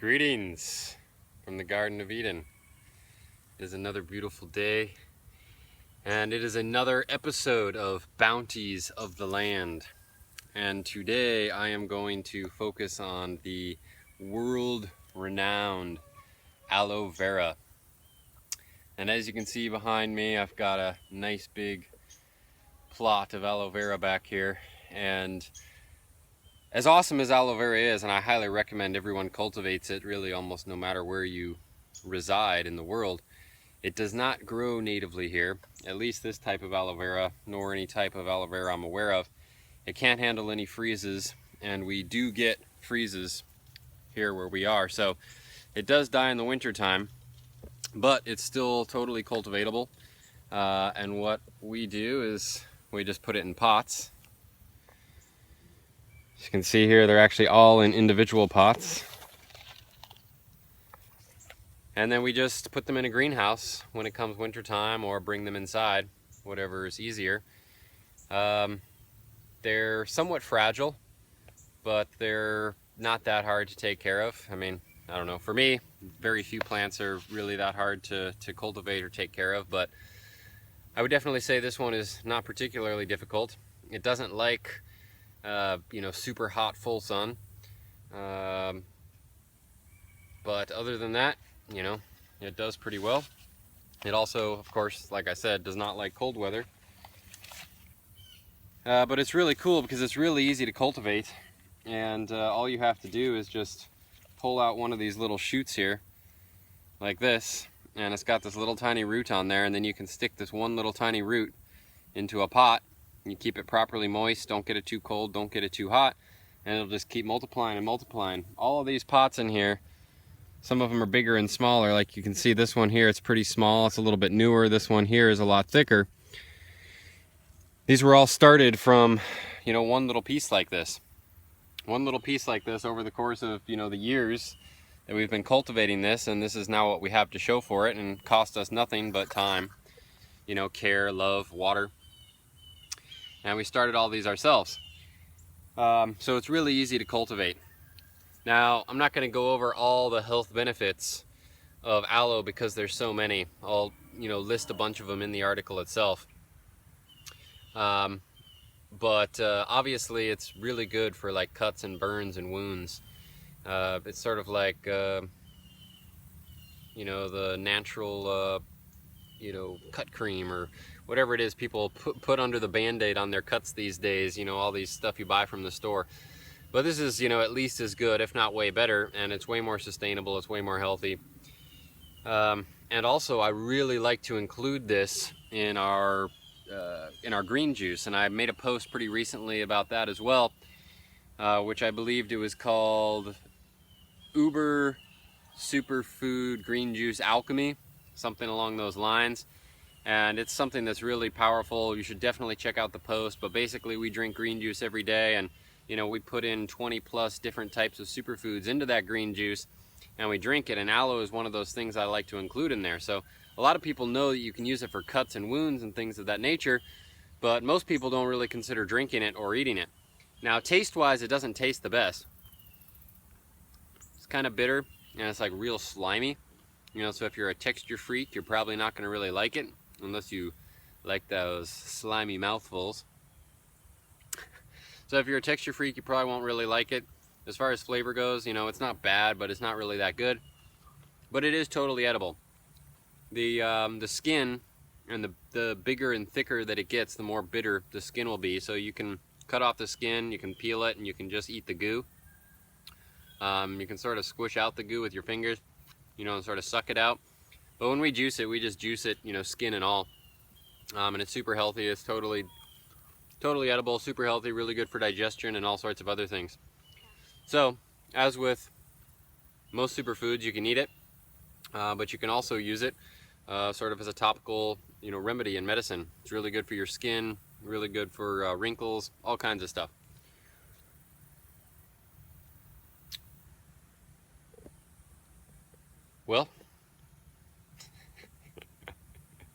Greetings from the Garden of Eden. It is another beautiful day, and it is another episode of Bounties of the Land. And today I am going to focus on the world-renowned Aloe Vera. And as you can see behind me, I've got a nice big plot of aloe vera back here. And as awesome as aloe vera is, and I highly recommend everyone cultivates it really almost no matter where you reside in the world, it does not grow natively here, at least this type of aloe vera, nor any type of aloe vera I'm aware of. It can't handle any freezes, and we do get freezes here where we are, so it does die in the winter time, but it's still totally cultivatable. And what we do is we just put it in pots. As you can see here, they're actually all in individual pots. And then we just put them in a greenhouse when it comes winter time, or bring them inside, whatever is easier. They're somewhat fragile, but they're not that hard to take care of. I mean, I don't know, for me, very few plants are really that hard to cultivate or take care of, but I would definitely say this one is not particularly difficult. It doesn't like super hot full sun, but other than that, it does pretty well. It also, of course, like I said, does not like cold weather, but it's really cool because it's really easy to cultivate, and all you have to do is just pull out one of these little shoots here like this, and it's got this little tiny root on there, and then you can stick this one little tiny root into a pot. You keep it properly moist, don't get it too cold, don't get it too hot, and it'll just keep multiplying and multiplying. All of these pots in here, some of them are bigger and smaller. Like you can see this one here, it's pretty small, it's a little bit newer. This one here is a lot thicker. These were all started from, one little piece like this. One little piece like this over the course of, the years that we've been cultivating this, and this is now what we have to show for it, and cost us nothing but time, care, love, water. And we started all these ourselves. So it's really easy to cultivate. Now, I'm not going to go over all the health benefits of aloe because there's so many. I'll, list a bunch of them in the article itself. But obviously it's really good for like cuts and burns and wounds. It's sort of like, the natural, cut cream or whatever it is people put under the Band-Aid on their cuts these days, all these stuff you buy from the store. But this is, at least as good, if not way better, and it's way more sustainable, it's way more healthy. And also, I really like to include this in our green juice, and I made a post pretty recently about that as well, which I believed it was called Uber Superfood Green Juice Alchemy, something along those lines. And it's something that's really powerful. You should definitely check out the post. But basically, we drink green juice every day, and we put in 20 plus different types of superfoods into that green juice, and we drink it. And aloe is one of those things I like to include in there. So a lot of people know that you can use it for cuts and wounds and things of that nature, but most people don't really consider drinking it or eating it. Now, taste-wise, it doesn't taste the best. It's kind of bitter, and it's like real slimy. So if you're a texture freak, you're probably not going to really like it, unless you like those slimy mouthfuls. So if you're a texture freak, you probably won't really like it. As far as flavor goes, it's not bad, but it's not really that good. But it is totally edible. The skin, and the bigger and thicker that it gets, the more bitter the skin will be. So you can cut off the skin, you can peel it, and you can just eat the goo. You can sort of squish out the goo with your fingers, and sort of suck it out. But when we juice it, we just juice it, skin and all. And it's super healthy. It's totally edible, super healthy, really good for digestion and all sorts of other things. So, as with most superfoods, you can eat it, but you can also use it sort of as a topical, remedy and medicine. It's really good for your skin, really good for wrinkles, all kinds of stuff. Well,